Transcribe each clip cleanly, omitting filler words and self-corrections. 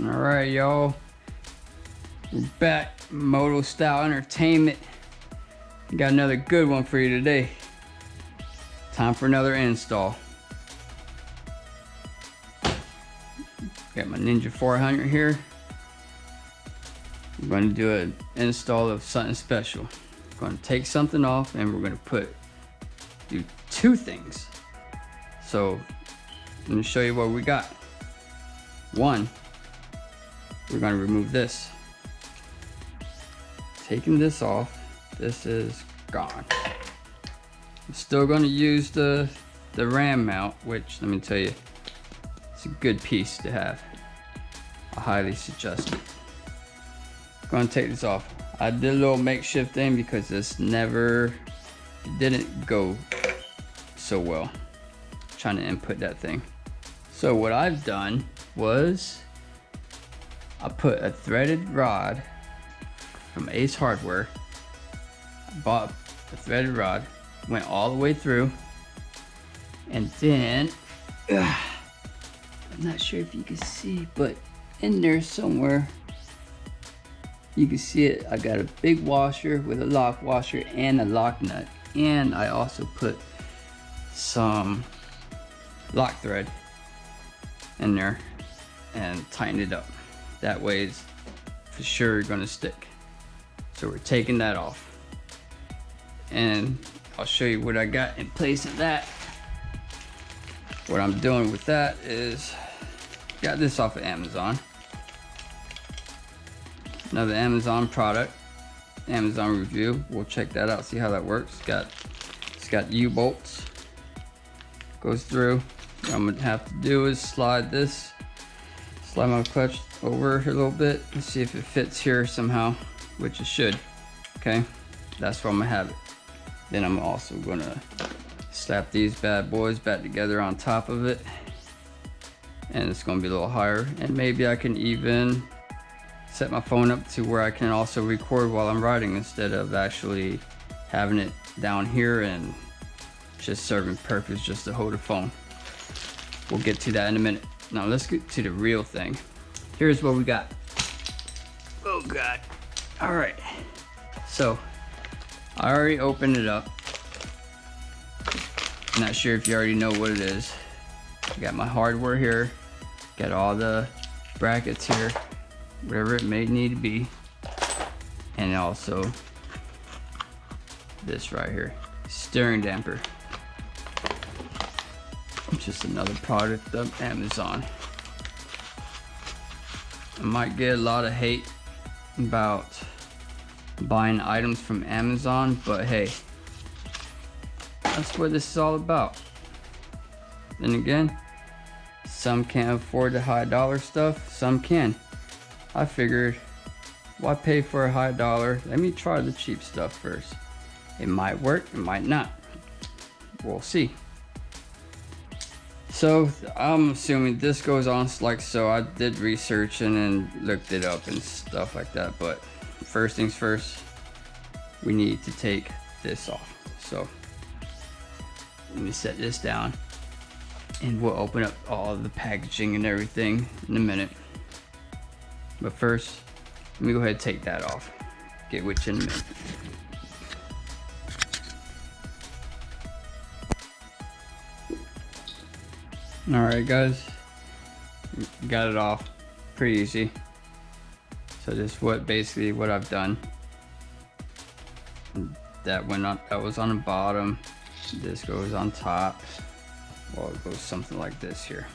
All right, y'all. We're back. Moto Style Entertainment. Got another good one for you today. Time for another install. Got my Ninja 400 here. I'm going to do an install of something special. I'm going to take something off and we're going to do two things. So let me show you what we got. One, we're going to remove this. Taking this off, this is gone. I'm still going to use the RAM mount, which let me tell you, it's a good piece to have. I highly suggest it. I'm going to take this off. I did a little makeshift thing because this didn't go so well trying to input that thing. So what I've done was I put a threaded rod from Ace Hardware. I bought a threaded rod, went all the way through, and then I'm not sure if you can see, but in there somewhere you can see it. I got a big washer with a lock washer and a lock nut, and I also put some lock thread in there and tighten it up. That way it's for sure gonna stick. So we're taking that off, and I'll show you what I got in place of that. What I'm doing with that is got this off of Amazon. Another Amazon product, Amazon review. We'll check that out, see how that works. It's got U-bolts, goes through. What I'm gonna have to do is slide my clutch over a little bit and see if it fits here somehow, which it should. Okay, that's where I'm gonna have it. Then I'm also gonna slap these bad boys back together on top of it, and it's gonna be a little higher, and maybe I can even set my phone up to where I can also record while I'm riding instead of actually having it down here and just serving purpose just to hold a phone. We'll get to that in a minute. Now let's get to the real thing. Here's what we got. Oh God. All right. So I already opened it up. Not sure if you already know what it is. I got my hardware here. Got all the brackets here, whatever it may need to be. And also this right here, steering damper. Just another product of Amazon. I might get a lot of hate about buying items from Amazon, but hey, that's what this is all about. Then again, some can't afford the high dollar stuff, some can. I figured, why pay for a high dollar? Let me try the cheap stuff first. It might work, it might not. We'll see. So I'm assuming this goes on like so. I did research and then looked it up and stuff like that, but first things first, we need to take this off. So let me set this down and we'll open up all the packaging and everything in a minute. But first, let me go ahead and take that off. Get with you in a minute. All right, guys, got it off. Pretty easy. So this is basically what I've done. That was on the bottom. This goes on top. Well, it goes something like this here.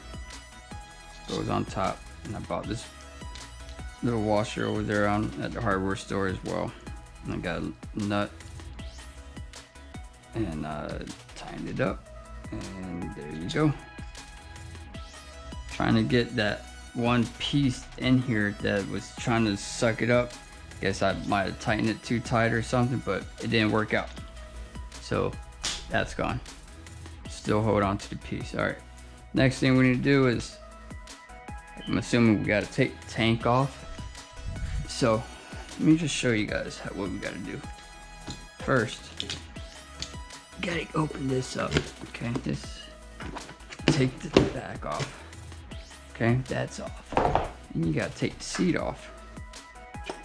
Goes on top, and I bought this little washer over there at the hardware store as well. And I got a nut and tightened it up, and there you go. Trying to get that one piece in here that was trying to suck it up. Guess I might have tightened it too tight or something, but it didn't work out. So that's gone. Still hold on to the piece. All right. Next thing we need to do is, I'm assuming we got to take the tank off. So let me just show you guys what we got to do. First, gotta open this up. Okay, take the back off. Okay, that's off. and you gotta take the seat off.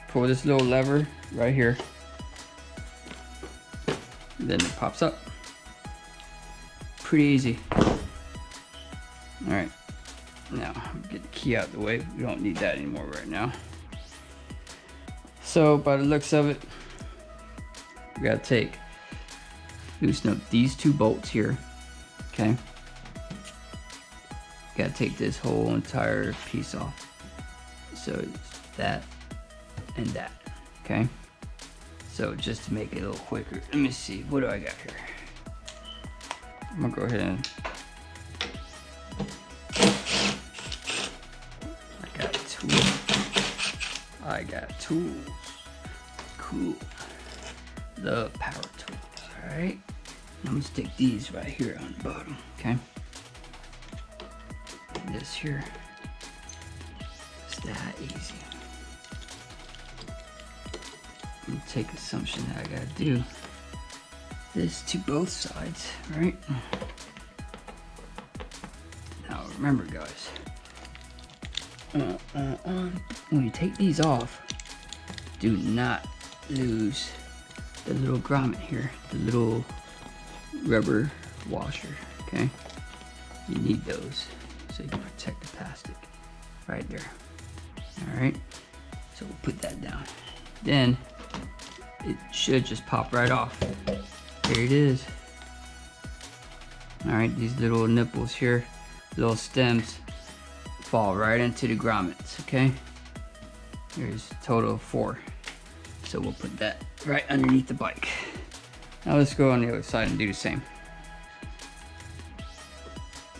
Pull this little lever right here, then it pops up. Pretty easy. All right, now get the key out of the way. We don't need that anymore right now. So by the looks of it, we gotta loosen up these 2 bolts here, okay? Gotta take this whole entire piece off. So it's that and that, okay? So just to make it a little quicker, let me see, what do I got here? I'm gonna go ahead and I got tools. Cool. The power tools. Alright. I'm gonna stick these right here on the bottom. Okay. This here. It's that easy. I'm gonna take assumption that I gotta do this to both sides, right? Now remember, guys. When you take these off, do not lose the little grommet here, the little rubber washer, okay? You need those so you can protect the plastic right there. All right, so we'll put that down. Then it should just pop right off. There it is. All right, these little nipples here, little stems, fall right into the grommets, okay? There's a total of 4. So we'll put that right underneath the bike. Now let's go on the other side and do the same.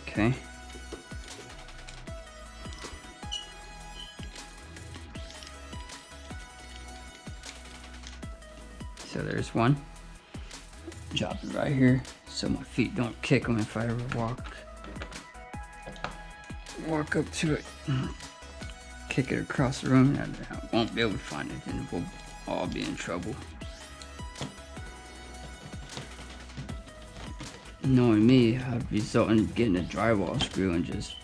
Okay. So there's one. Drop it right here so my feet don't kick them if I ever walk up to it, kick it across the room, and I won't be able to find it, and we'll all be in trouble. Knowing me, I'd result in getting a drywall screw and just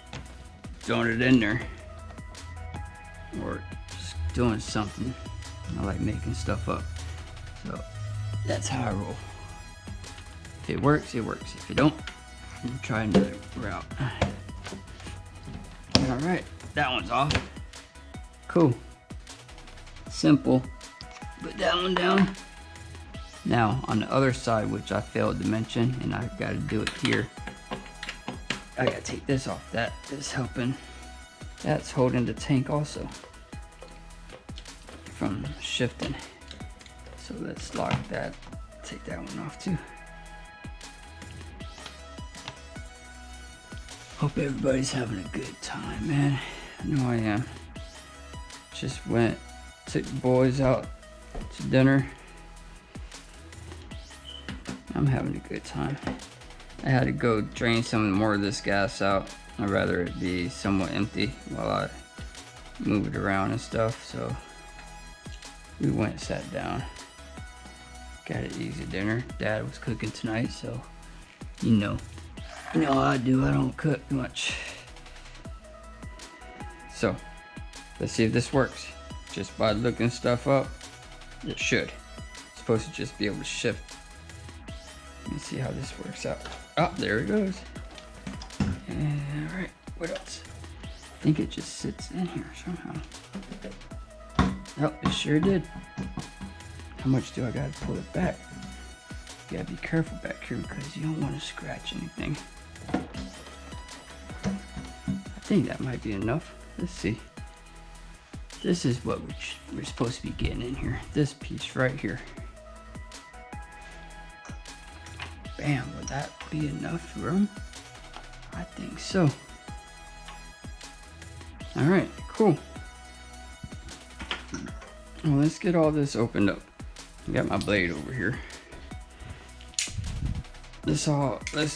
throwing it in there, or just doing something. I like making stuff up, so that's how I roll. If it works, it works. If it don't, then try another route. All right, that one's off. Cool. Simple. Put that one down. Now, on the other side, which I failed to mention, and I gotta do it here, I gotta take this off. That is helping. That's holding the tank also from shifting. So let's lock that. Take that one off too. Hope everybody's having a good time, man. I know I am. Just took the boys out to dinner. I'm having a good time. I had to go drain some more of this gas out. I'd rather it be somewhat empty while I move it around and stuff. So we went and sat down. Got an easy dinner. Dad was cooking tonight, so you know how I do. I don't cook much. So let's see if this works. Just by looking stuff up, it should. It's supposed to just be able to shift. Let me see how this works out. Oh, there it goes. And, all right, what else? I think it just sits in here somehow. Oh, it sure did. How much do I gotta pull it back? You gotta be careful back here because you don't want to scratch anything. I think that might be enough. Let's see. This is what we're supposed to be getting in here. This piece right here. Bam, would that be enough room? I think so. All right, cool. Well, let's get all this opened up. I got my blade over here. Let's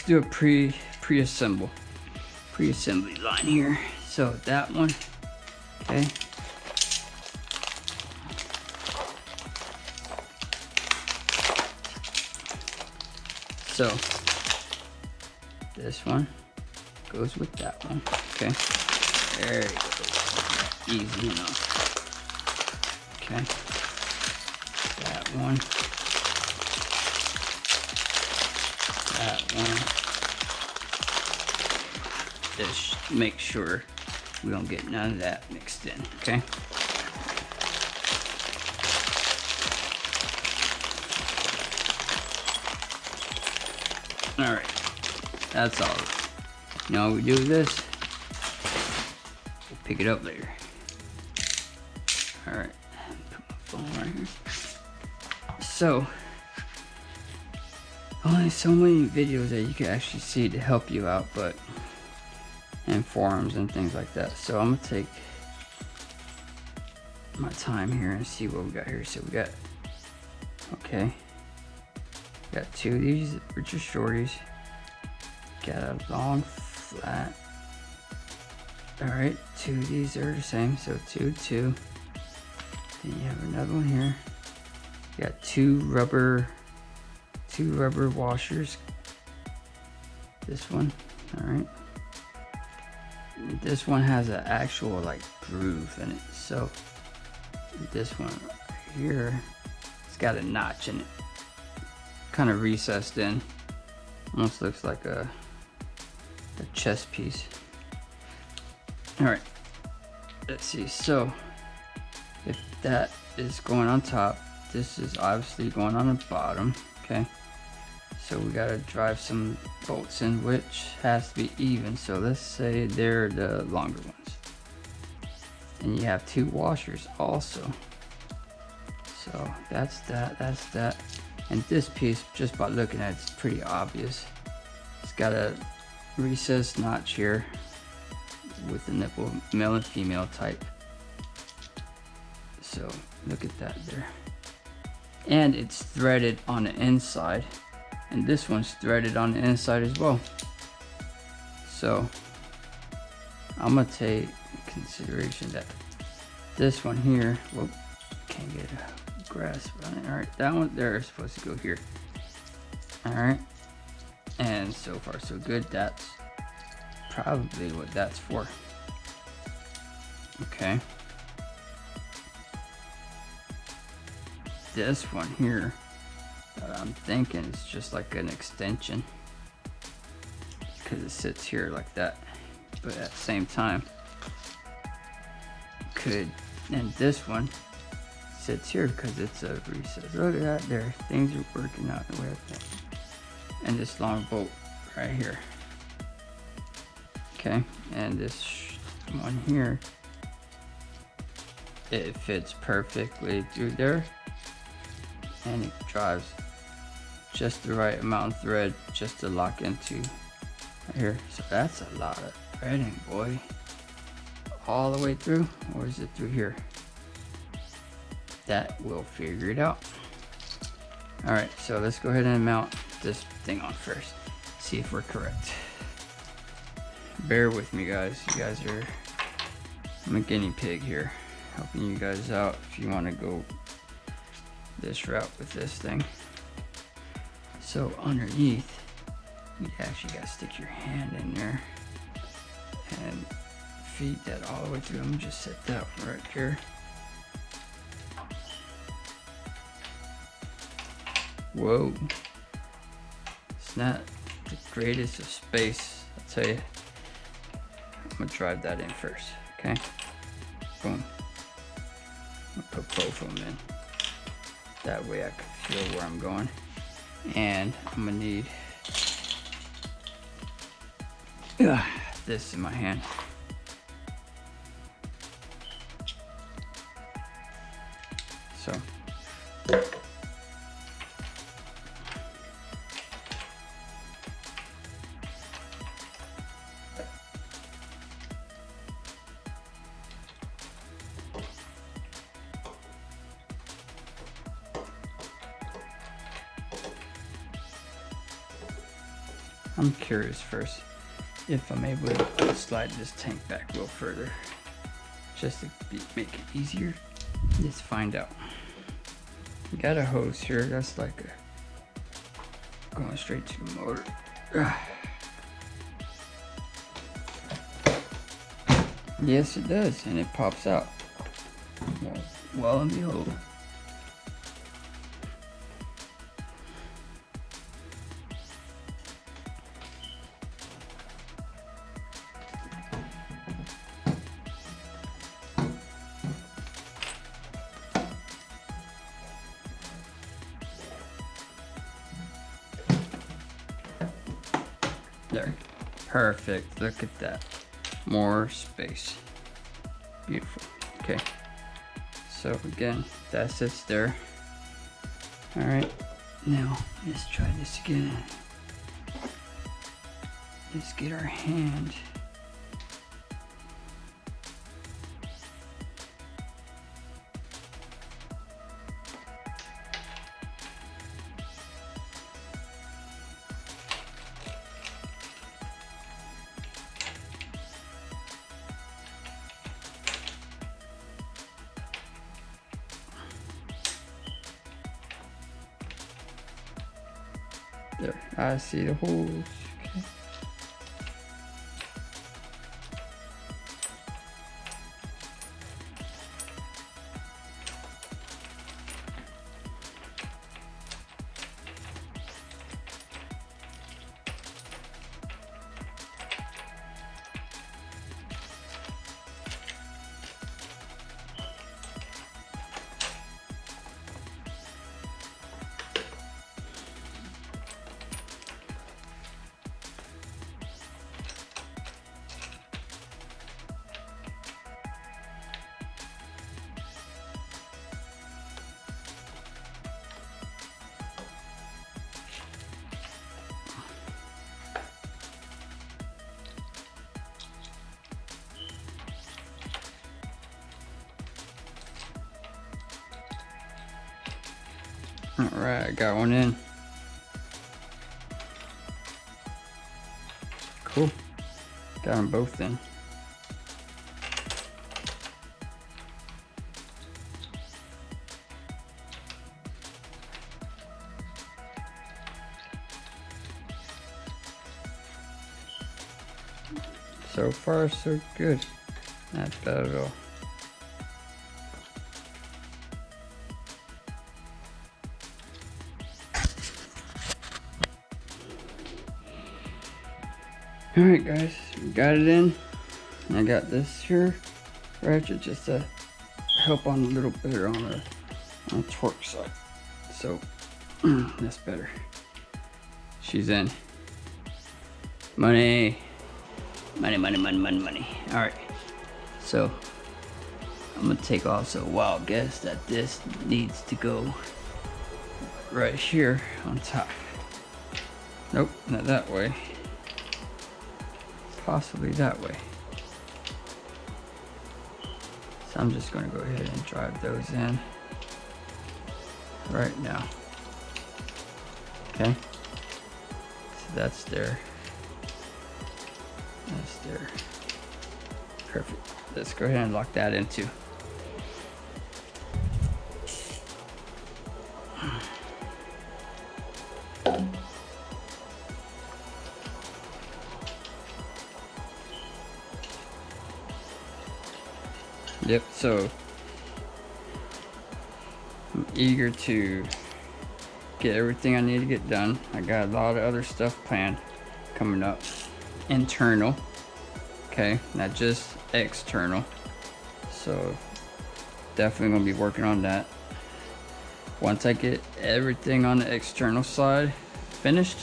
do a pre-assembly line here. So that one, okay. So this one goes with that one, okay. There you go. Easy enough. Okay. That one. That one. Just make sure we don't get none of that mixed in, okay? All right, that's all. You know what we do with this? We'll pick it up later. All right, put my phone right here. So, only so many videos that you can actually see to help you out, but and forums and things like that. So I'm gonna take my time here and see what we got here. So we got, okay, got two of these, which are shorties. Got a long flat. All right, two of these are the same, so two. Then you have another one here. You got two rubber washers. This one, all right. This one has an actual like groove in it. So this one right here, it's got a notch in it, kind of recessed in. Almost looks like a chess piece. All right, let's see. So if that is going on top, this is obviously going on the bottom. Okay, so we gotta drive some bolts in, which has to be even. So let's say they're the longer ones, and you have two washers also. So that's that. And this piece, just by looking at it, it's pretty obvious. It's got a recessed notch here with the nipple, male and female type. So look at that there. And it's threaded on the inside, and this one's threaded on the inside as well. So I'm gonna take in consideration that this one here, whoop, can't get a grasp on it. All right, that one there is supposed to go here. All right, and so far so good. That's probably what that's for. Okay. This one here, I'm thinking it's just like an extension, because it sits here like that, but at the same time could, and this one sits here because it's a recess. Look at that there, things are working out the way I think. And this long bolt right here. Okay, and this one here, it fits perfectly through there, and it drives just the right amount of thread just to lock into right here. So that's a lot of threading, boy. All the way through, or is it through here? That we'll figure it out. All right, so let's go ahead and mount this thing on first. See if we're correct. Bear with me, guys. You guys are, I'm a guinea pig here, helping you guys out if you want to go this route with this thing. So underneath, you actually got to stick your hand in there and feed that all the way through. I'm gonna just set that one right here. Whoa, it's not the greatest of space, I'll tell you. I'm gonna drive that in first, okay? Boom. I'm gonna put both of them in. That way I can feel where I'm going. And I'm gonna need this in my hand. So I'm curious first if I'm able to slide this tank back a little further, just to make it easier. Let's find out. We got a hose here, that's like going straight to the motor. Yes, it does, and it pops out. Well and behold. There. Perfect. Look at that. More space. Beautiful. Okay. So again, that sits there. Alright. Now, let's try this again. Let's get our hand. There, I see the holes. Okay. Alright, I got one in. Cool. Got them both in. So far, so good. Not bad at all. Alright guys, we got it in. I got this here ratchet just to help on a little better on the torque side. So that's better. She's in. Money. Money, money, money, money, money. Alright. So I'm gonna take also a wild guess that this needs to go right here on top. Nope, not that way. Possibly that way. So I'm just gonna go ahead and drive those in right now. Okay. So that's there. That's there. Perfect. Let's go ahead and lock that in too. Yep, so I'm eager to get everything I need to get done. I got a lot of other stuff planned coming up. Internal, okay, not just external. So definitely gonna be working on that. Once I get everything on the external side finished,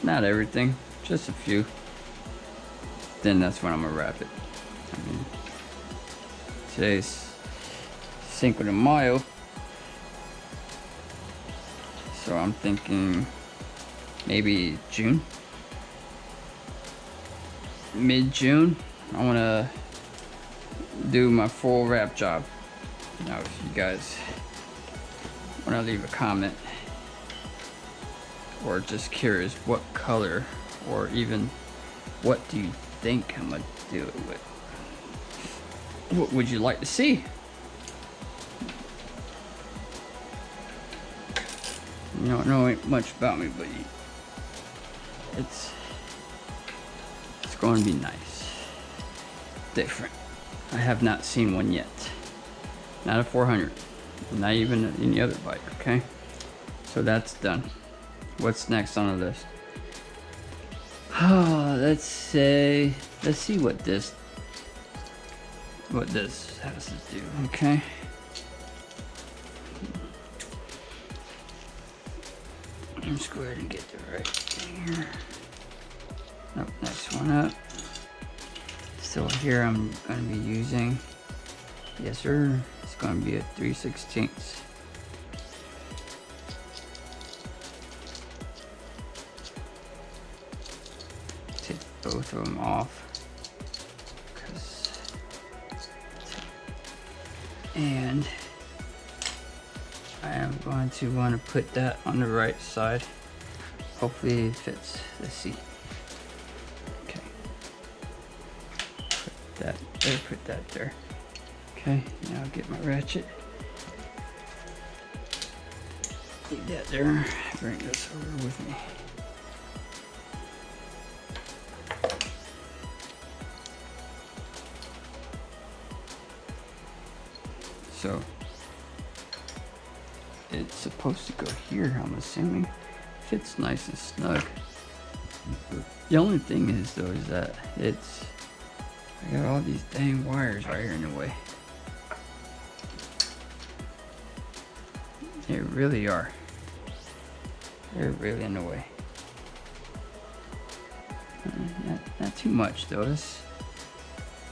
not everything, just a few, then that's when I'm gonna wrap it. I mean, today's Cinco de Mayo, so I'm thinking maybe June, mid-June. I want to do my full wrap job. Now, if you guys want to leave a comment or just curious what color or even what do you think I'm gonna do it with, what would you like to see? You don't know much about me, but it's going to be nice. different. I have not seen one yet. Not a 400. Not even any other bike, okay? So that's done. What's next on the list? Oh, let's see what this has to do, okay? Let's go ahead and get the right thing here. Nope, next one up. So here I'm gonna be using, yes sir, it's gonna be a 3/16. Take both of them off. And I am going to want to put that on the right side. Hopefully it fits the seat. Okay. Put that there, put that there. Okay, now I'll get my ratchet. Leave that there. Bring this over with me. So it's supposed to go here, I'm assuming. Fits nice and snug. The only thing is though is that I got all these dang wires right here in the way. They really are. They're really in the way. Not too much though. Let's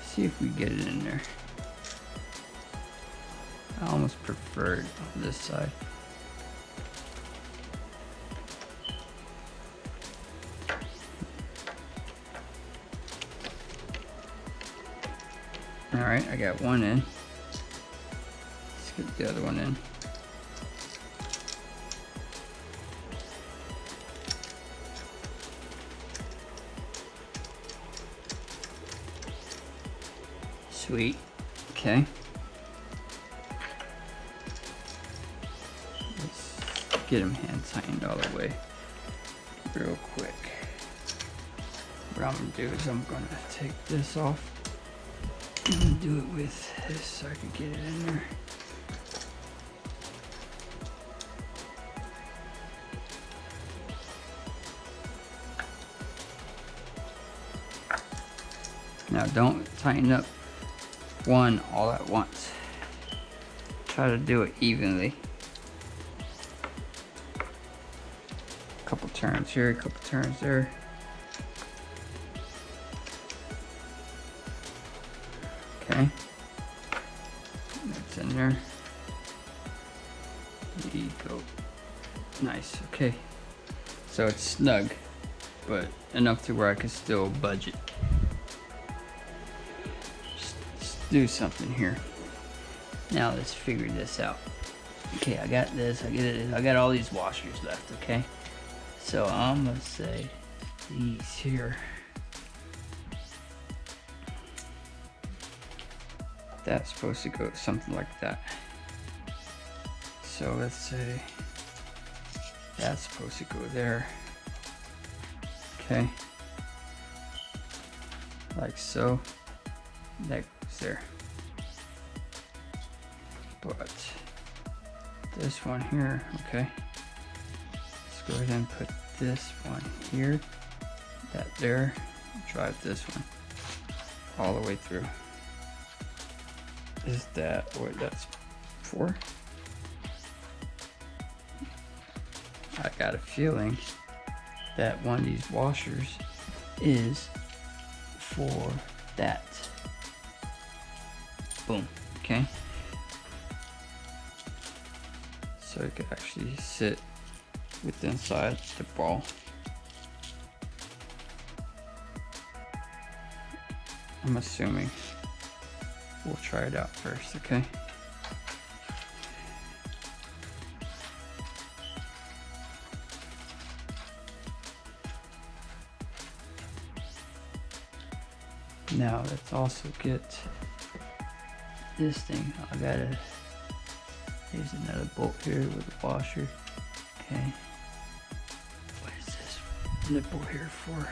see if we get it in there. I almost prefer it on this side. Alright, I got one in. Let's get the other one in. Sweet. Okay. Get them hand tightened all the way real quick. What I'm gonna do is I'm gonna take this off and do it with this so I can get it in there. Now don't tighten up one all at once. Try to do it evenly. Couple turns here, a couple turns there. Okay, that's in there. There you go. Nice. Okay, so it's snug, but enough to where I can still budget. Just do something here. Now let's figure this out. Okay, I got this. I got all these washers left. Okay. So I'm gonna say these here. That's supposed to go something like that. So let's say that's supposed to go there. Okay. Like so. That goes there. But this one here, okay. Let's go ahead and put this one here, that there, drive this one all the way through. Is that what that's for? I got a feeling that one of these washers is for that. Boom, okay. So it could actually sit with inside the ball. I'm assuming. We'll try it out first, okay? Now let's also get this thing. I gotta, here's another bolt here with a washer. Okay. What is this nipple here for?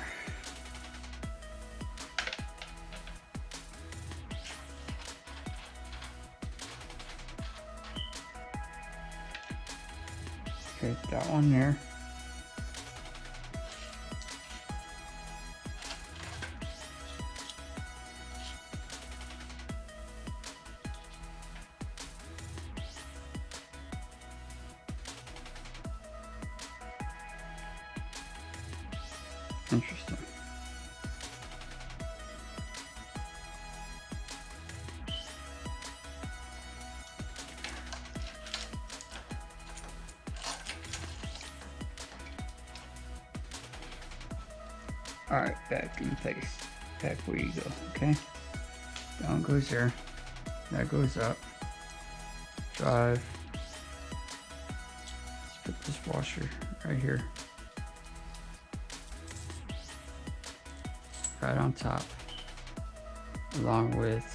Okay, that one there. Interesting. Alright, back in place. Back where you go, okay? That one goes there. That goes up. Drive. Let's put this washer right here. Right on top. Along with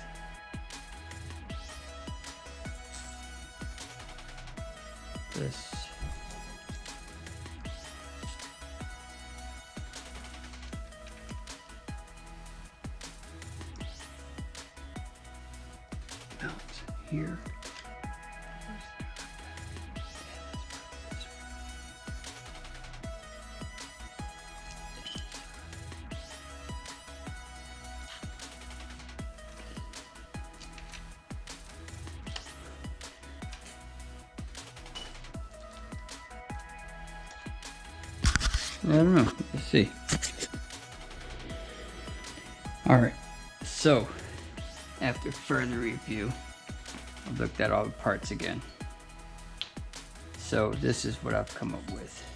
this. Mount here. I don't know. Let's see. Alright, so after further review, I looked at all the parts again. So this is what I've come up with.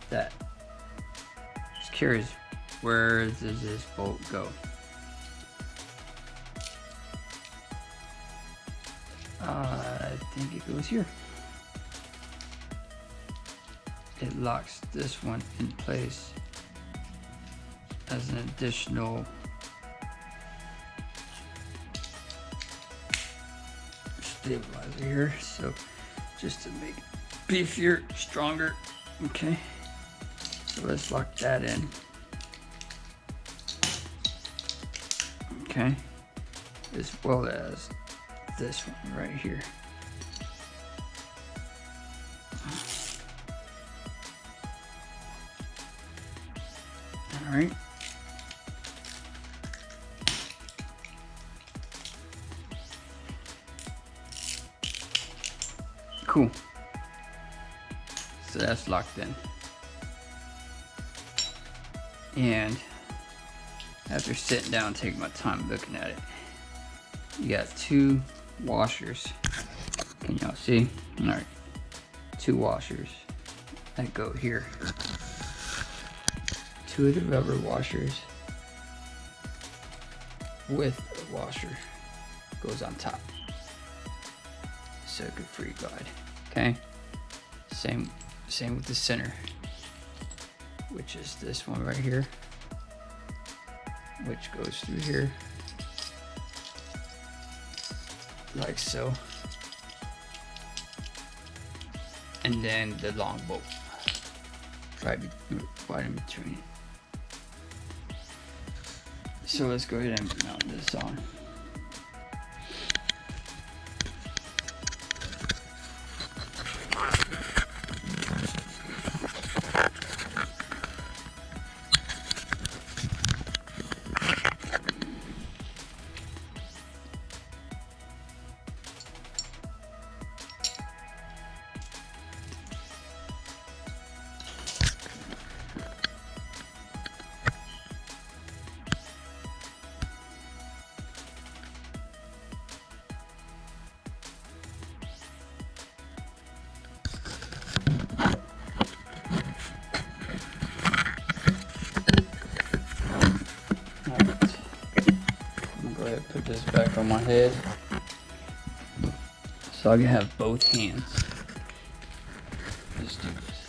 That. Just curious, where does this bolt go? I think it goes here. It locks this one in place as an additional stabilizer here, so just to make it beefier, stronger. Okay, so let's lock that in. Okay, as well as this one right here. All right. Cool. So that's locked in. And after sitting down and taking my time looking at it, you got two washers. Can y'all see? All right. Two washers that go here. Two of the rubber washers with a washer goes on top. Circuit free guide. Okay. Same with the center, which is this one right here, which goes through here like so, and then the long bolt right in between. So let's go ahead and mount this on. Put this back on my head so I can have both hands. Let's do this.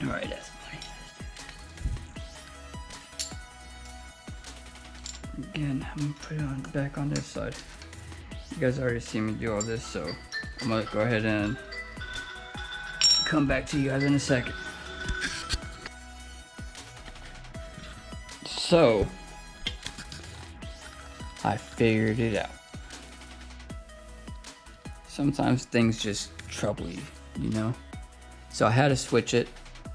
Alright, that's funny. Again, I'm gonna put it on back on this side. You guys already seen me do all this, so I'm gonna go ahead and come back to you guys in a second. So I figured it out. Sometimes things just trouble you, you know? So I had to switch it.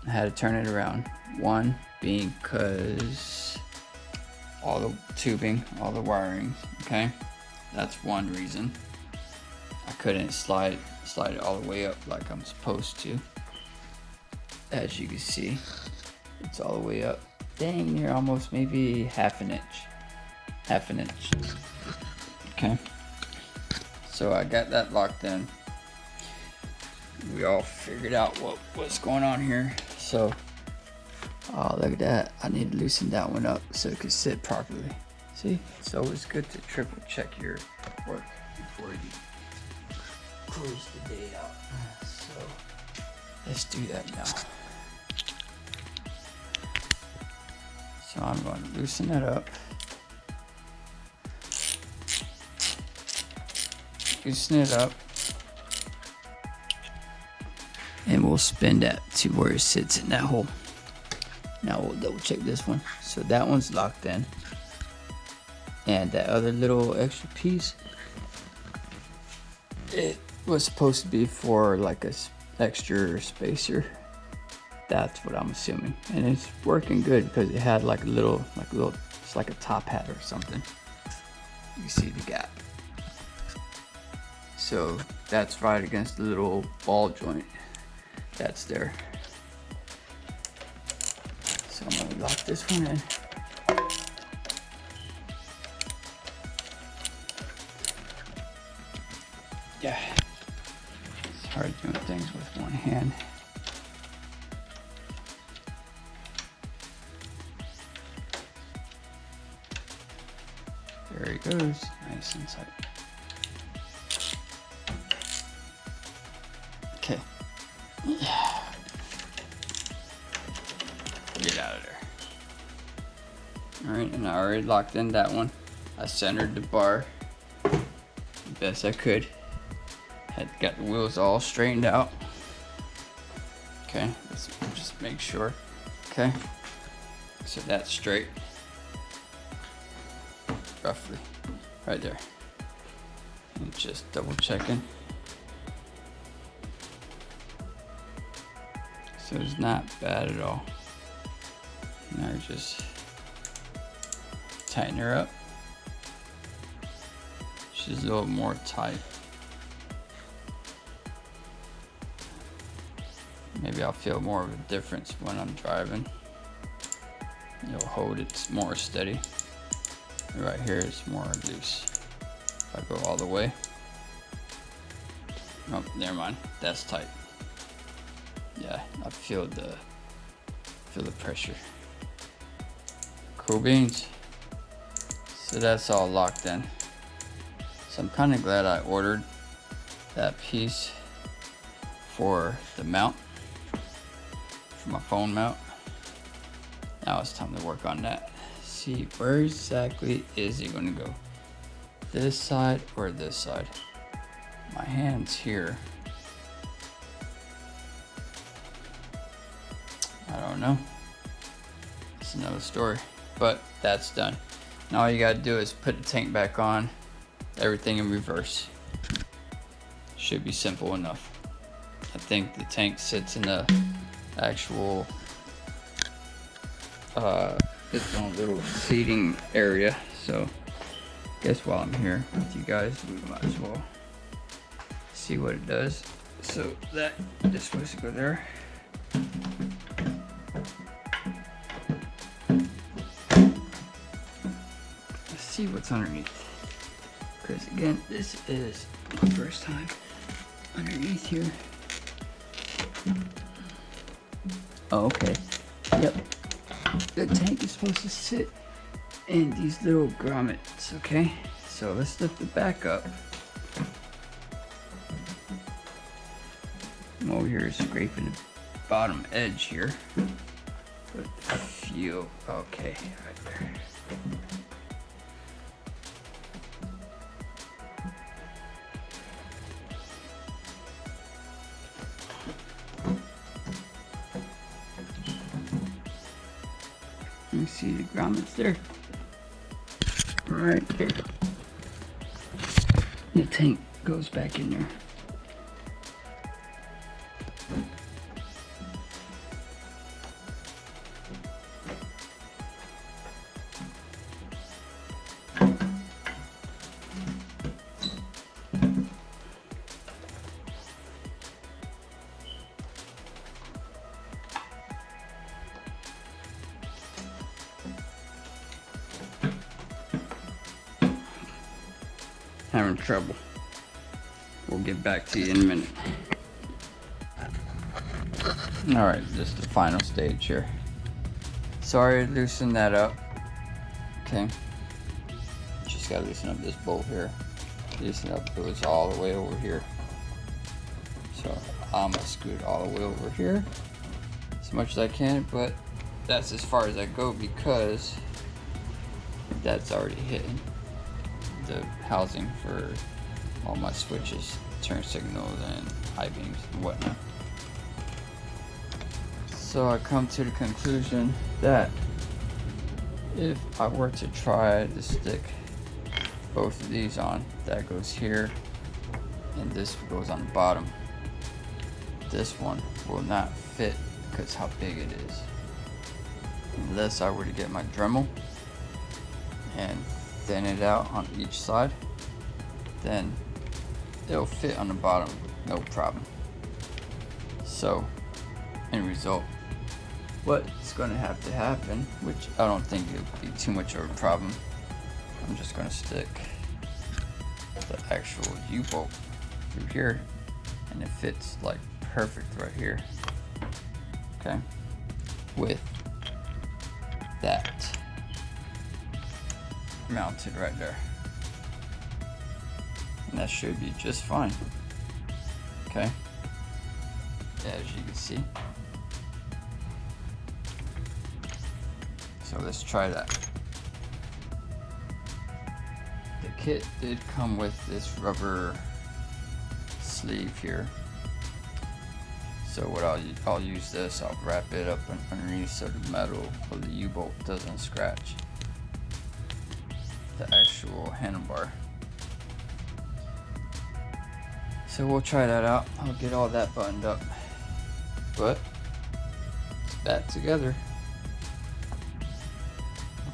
I had to turn it around. One being because all the tubing, all the wiring, okay? That's one reason. I couldn't slide it all the way up like I'm supposed to. As you can see, it's all the way up. Dang near almost maybe half an inch. Okay. So I got that locked in. We all figured out what's going on here. So, oh, look at that. I need to loosen that one up so it can sit properly. See? It's always good to triple check your work before you close the day out. So, let's do that now. So I'm going to loosen it up. Loosen it up. And we'll spin that to where it sits in that hole. Now we'll double check this one. So that one's locked in. And that other little extra piece, it was supposed to be for like a extra spacer. That's what I'm assuming. And it's working good because it had like a little, it's like a top hat or something. You see the gap. So that's right against the little ball joint that's there. So I'm gonna lock this one in. Yeah, it's hard doing things with one hand. There he goes, nice and tight. Okay. Yeah. Get out of there. Alright, and I already locked in that one. I centered the bar the best I could. Had got the wheels all straightened out. Okay, let's just make sure. Okay, so that's straight. Roughly, right there. And just double checking. So it's not bad at all. Now just tighten her up. She's a little more tight. Maybe I'll feel more of a difference when I'm driving. You'll hold it more steady. Right here it's more loose. If I go all the way. Oh, never mind. That's tight. Yeah, I feel the pressure. Cool beans. So that's all locked in. So I'm kind of glad I ordered that piece for the mount, for my phone mount. Now it's time to work on that. See, where exactly is it going to go? This side or this side? My hand's here. I don't know. It's another story, but that's done. Now all you gotta do is put the tank back on, everything in reverse. Should be simple enough. I think the tank sits in the actual its own little seating area. So guess while I'm here with you guys, we might as well see what it does. So that is supposed to go there. Let's see what's underneath. Because again, this is my first time underneath here. Oh, okay. Yep. The tank is supposed to sit in these little grommets, okay? So let's lift the back up. I'm over here scraping the bottom edge here. Put fuel, okay, right there. You see the grommets there? right here. The tank goes back in there. Having trouble. We'll get back to you in a minute. Alright, this is the final stage here. Sorry to loosen that up. Okay. Just gotta loosen up this bolt here. Loosen up, it was all the way over here. So I'm gonna scoot it all the way over here as much as I can, but that's as far as I go because that's already hitting the housing for all my switches, turn signals and high beams and whatnot. So I come to the conclusion that if I were to try to stick both of these on, that goes here and this goes on the bottom, this one will not fit because how big it is. Unless I were to get my Dremel and thin it out on each side, then it'll fit on the bottom no problem. So end result, what's going to have to happen, which I don't think it would be too much of a problem, I'm just going to stick the actual U-bolt through here and it fits like perfect right here, okay, with that mounted right there, and that should be just fine. Okay, as you can see. So let's try that. The kit did come with this rubber sleeve here, so what I'll use this, I'll wrap it up underneath so the metal of the U-bolt doesn't scratch the actual handlebar. So we'll try that out. I'll get all that buttoned up, but it's back together.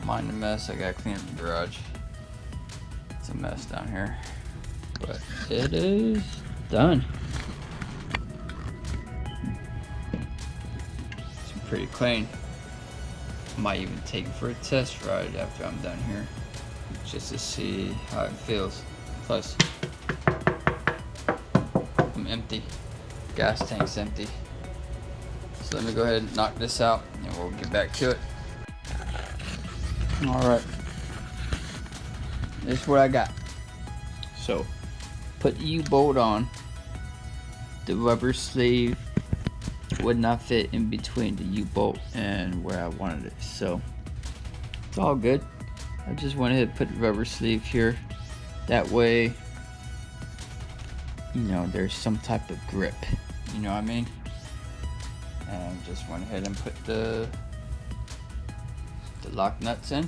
Mind the mess, I gotta clean up the garage. It's a mess down here, but it is done. It's pretty clean. Might even take it for a test ride after I'm done here, just to see how it feels. Plus, I'm empty. Gas tank's empty. So let me go ahead and knock this out and we'll get back to it. Alright. This is what I got. So, put the U-bolt on. The rubber sleeve would not fit in between the U-bolt and where I wanted it. So, it's all good. I just went ahead and put the rubber sleeve here. That way, you know, there's some type of grip. You know what I mean? And just went ahead and put the lock nuts in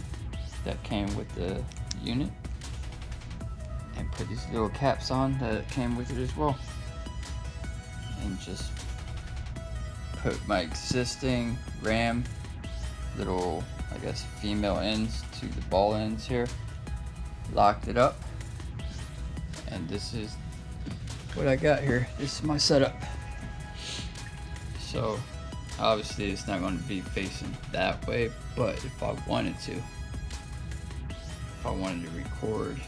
that came with the unit. And put these little caps on that came with it as well. And just put my existing RAM little, I guess, female ends to the ball ends here. Locked it up. And this is what I got here. This is my setup. So obviously it's not going to be facing that way, but if I wanted to, record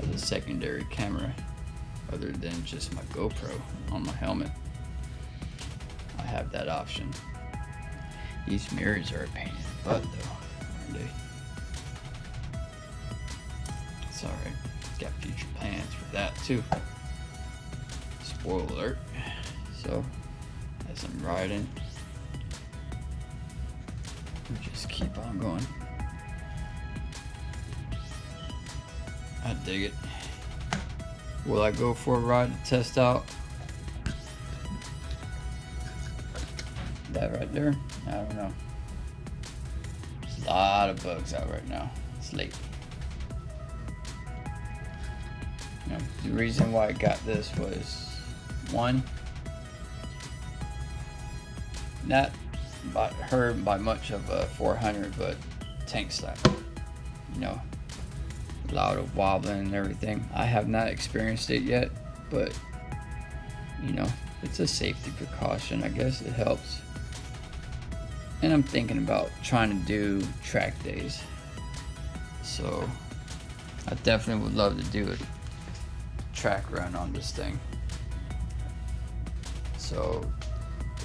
as a secondary camera other than just my GoPro on my helmet, I have that option. These mirrors are a pain in the butt though, aren't they? It's alright. Got future plans for that too. Spoiler alert. So as I'm riding, we just keep on going. I dig it. Will I go for a ride to test out that right there? I don't know. There's a lot of bugs out right now. It's late. You know, the reason why I got this was, one, not by much of a 400, but tank slap. You know, a lot of wobbling and everything. I have not experienced it yet, but you know, it's a safety precaution. I guess it helps. And I'm thinking about trying to do track days, so I definitely would love to do a track run on this thing. So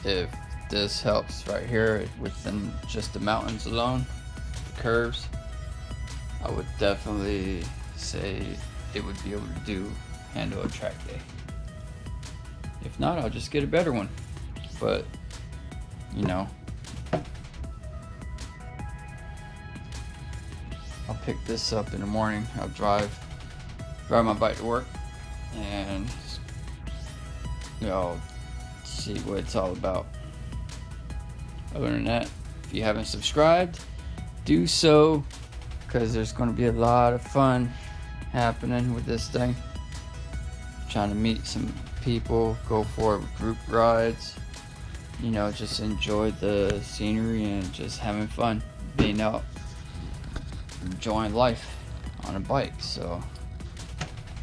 if this helps right here within just the mountains alone, the curves, I would definitely say it would be able to handle a track day. If not, I'll just get a better one. But you know, I'll pick this up in the morning. I'll drive my bike to work, and you know, see what it's all about. Other than that, if you haven't subscribed, do so, because there's going to be a lot of fun happening with this thing. Trying to meet some people, go for group rides, you know, just enjoy the scenery and just having fun, being out, enjoying life on a bike. So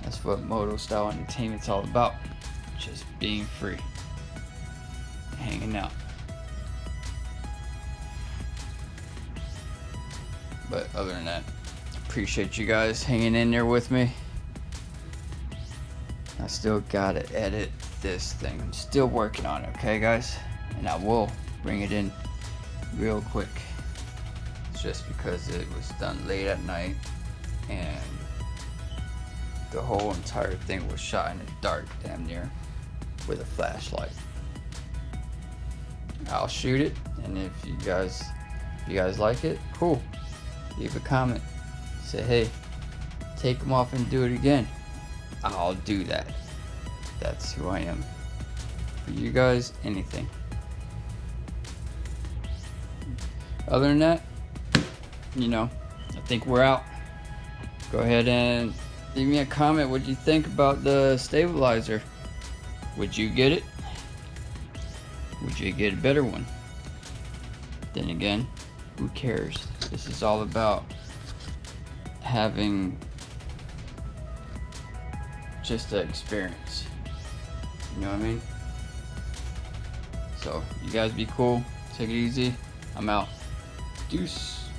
that's what Moto Style Entertainment's all about, just being free, hanging out. But other than that, appreciate you guys hanging in there with me. I still gotta edit this thing. I'm still working on it, okay guys? And I will bring it in real quick. It's just because it was done late at night and the whole entire thing was shot in the dark, damn near, with a flashlight. I'll shoot it, and if you guys like it, cool. Leave a comment. Say, hey, take them off and do it again. I'll do that. That's who I am. For you guys, anything. Other than that, you know, I think we're out. Go ahead and leave me a comment. What do you think about the stabilizer? Would you get it? Would you get a better one? Then again, who cares? This is all about having just an experience. You know what I mean? So, you guys be cool. Take it easy. I'm out. Deuce.